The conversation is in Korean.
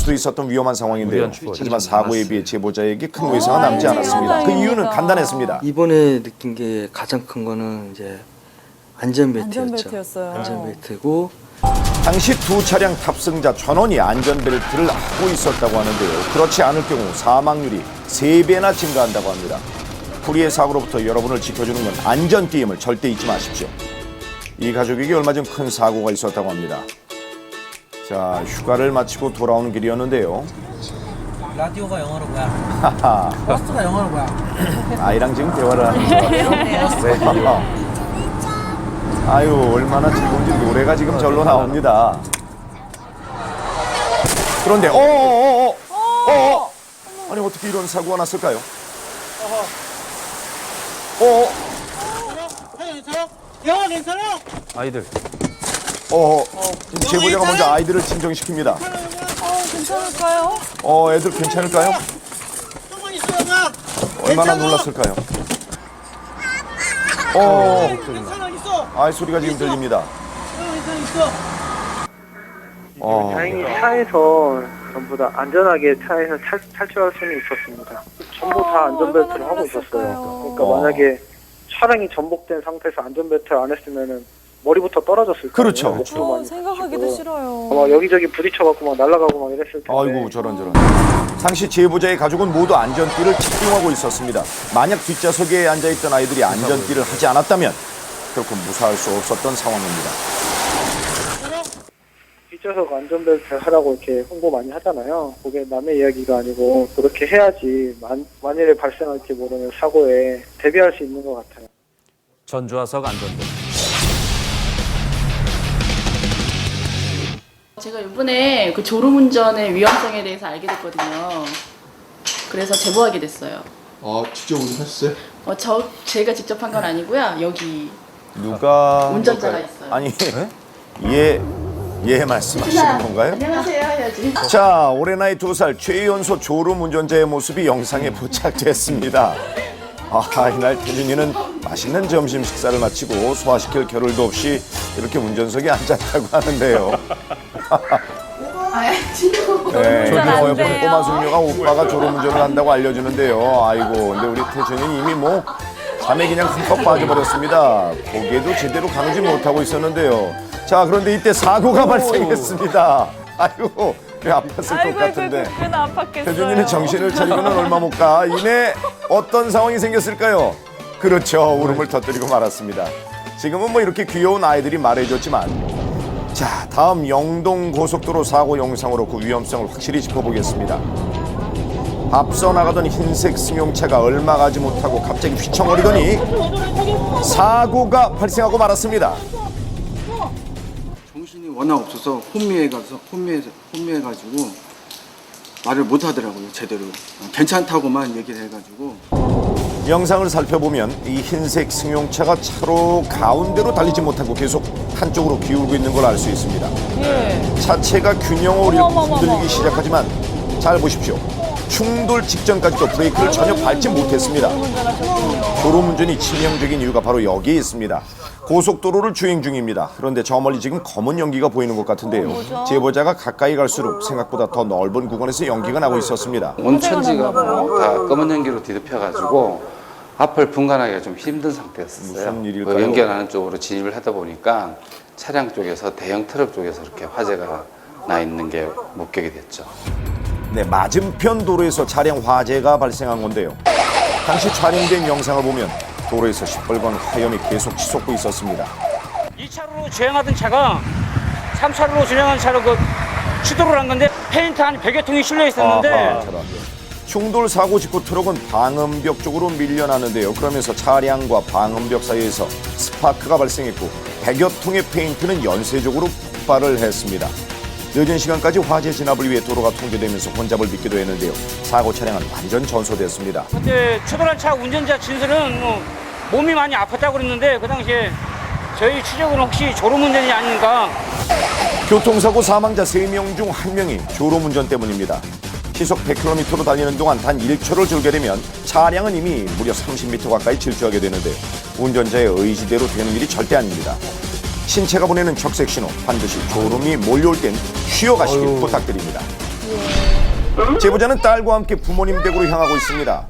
수도 있었던 위험한 상황인데요. 하지만 사고에 비해 제보자에게 큰 외상은 남지 않았습니다. 그 이유는 간단했습니다. 이번에 느낀 게 가장 큰 거는 이제 안전벨트였죠. 안전벨트였어요. 안전벨트고 당시 두 차량 탑승자 전원이 안전벨트를 하고 있었다고 하는데요. 그렇지 않을 경우 사망률이 3배나 증가한다고 합니다. 불의의 사고로부터 여러분을 지켜주는 건 안전띠임을 절대 잊지 마십시오. 이 가족에게 얼마 전 큰 사고가 있었다고 합니다. 자, 휴가를 마치고 돌아오는 길이었는데요. 라디오가 영어로 뭐야? 하하, 버스가 영어로 뭐야? 아이랑 지금 대화를 하는 것 같아요. 네. 아유, 얼마나 즐거운지 노래가 지금 절로 나옵니다. 그런데 아니 어떻게 이런 사고가 났을까요? 영어 괜찮아? 아이들. 지금 제보자가 먼저 아이들을 진정시킵니다. 괜찮을까요? 애들 괜찮을까요? 조금만 있어, 나. 얼마나 놀랐을까요? 괜찮아, 있어. 아이 소리가 지금 들립니다. 있어. 다행히 차에서 전부 다 안전하게 차에서 탈출할 수는 있었습니다. 전부 다 안전벨트를 하고 있었어요. 그러니까 만약에 차량이 전복된 상태에서 안전벨트를 안 했으면은 머리부터 떨어졌을 거예요. 그렇죠. 목도 많이 생각하기도 다치고. 싫어요. 막 여기저기 부딪혀갖고 막 날아가고 막 이랬을 텐데. 아이고 저런. 당시 제보자의 가족은 모두 안전띠를 착용하고 있었습니다. 만약 뒷좌석에 앉아있던 아이들이 안전띠를 하지 않았다면 결코 무사할 수 없었던 상황입니다. 뒷좌석 안전벨트 하라고 이렇게 홍보 많이 하잖아요. 그게 남의 이야기가 아니고 그렇게 해야지 만일에 발생할지 모르는 사고에 대비할 수 있는 것 같아요. 전좌석 안전벨트. 제가 이번에 그 졸음운전의 위험성에 대해서 알게 됐거든요. 그래서 제보하게 됐어요. 아, 직접 운전하셨어요? 제가 직접 한 건 아니고요. 여기 누가 운전자가 있어요. 아니 예 말씀하시는 건가요? 안녕하세요 해야지. 자, 올해 나이 2살 최연소 졸음 운전자의 모습이 영상에 포착됐습니다. 이날 태준이는 맛있는 점심 식사를 마치고 소화시킬 겨를도 없이 이렇게 운전석에 앉았다고 하는데요. 네, 안 돼요. 꼬마 숙녀가 오빠가 졸음 운전을 한다고 알려주는데요. 아이고, 근데 우리 태준이는 이미 뭐 잠에 그냥 흠뻑 빠져버렸습니다. 고개도 제대로 가누지 못하고 있었는데요. 자, 그런데 이때 사고가 발생했습니다. 아이고, 왜 아팠을 것 같은데. 꽤나 아팠겠어요. 태준이는 정신을 차리고는 얼마 못 가. 이내 어떤 상황이 생겼을까요? 그렇죠. 울음을 터뜨리고 말았습니다. 지금은 뭐 이렇게 귀여운 아이들이 말해줬지만 자, 다음 영동 고속도로 사고 영상으로 그 위험성을 확실히 짚어보겠습니다. 앞서 나가던 흰색 승용차가 얼마 가지 못하고 갑자기 휘청거리더니 사고가 발생하고 말았습니다. 정신이 워낙 없어서 혼미해가지고 말을 못 하더라고요, 제대로. 괜찮다고만 얘기를 해가지고. 영상을 살펴보면 이 흰색 승용차가 차로 가운데로 달리지 못하고 계속 한쪽으로 기울고 있는 걸 알 수 있습니다. 차체가 균형을 잃고 흔들리기 시작하지만 잘 보십시오. 충돌 직전까지도 브레이크를 전혀 밟지 못했습니다. 졸음운전이 치명적인 이유가 바로 여기에 있습니다. 고속도로를 주행 중입니다. 그런데 저 멀리 지금 검은 연기가 보이는 것 같은데요. 제보자가 가까이 갈수록 생각보다 더 넓은 구간에서 연기가 나고 있었습니다. 온천지가 다 검은 연기로 뒤덮여가지고 앞을 분간하기가 좀 힘든 상태였었어요. 무슨 일일까요? 그 연결하는 쪽으로 진입을 하다 보니까 차량 쪽에서 대형 트럭 쪽에서 이렇게 화재가 나 있는 게 목격이 됐죠. 네, 맞은편 도로에서 차량 화재가 발생한 건데요. 당시 촬영된 영상을 보면 도로에서 시뻘건 화염이 계속 치솟고 있었습니다. 2차로로 주행하던 차가 3차로로 주행하는 차로 그 추돌을 한 건데 페인트 한 100여 통이 실려 있었는데 충돌 사고 직후 트럭은 방음벽 쪽으로 밀려나는데요. 그러면서 차량과 방음벽 사이에서 스파크가 발생했고 100여 통의 페인트는 연쇄적으로 폭발을 했습니다. 늦은 시간까지 화재 진압을 위해 도로가 통제되면서 혼잡을 빚기도 했는데요. 사고 차량은 완전 전소됐습니다. 그때 추돌한 차 운전자 진술은 뭐 몸이 많이 아팠다고 그랬는데 그 당시에 저희 추적은 혹시 졸음운전이 아닌가. 교통사고 사망자 3명 중 1명이 졸음운전 때문입니다. 시속 100km로 달리는 동안 단 1초를 졸게 되면 차량은 이미 무려 30m 가까이 질주하게 되는데요. 운전자의 의지대로 되는 일이 절대 아닙니다. 신체가 보내는 적색 신호, 반드시 졸음이 몰려올 땐 쉬어가시길 부탁드립니다. 제보자는 딸과 함께 부모님 댁으로 향하고 있습니다.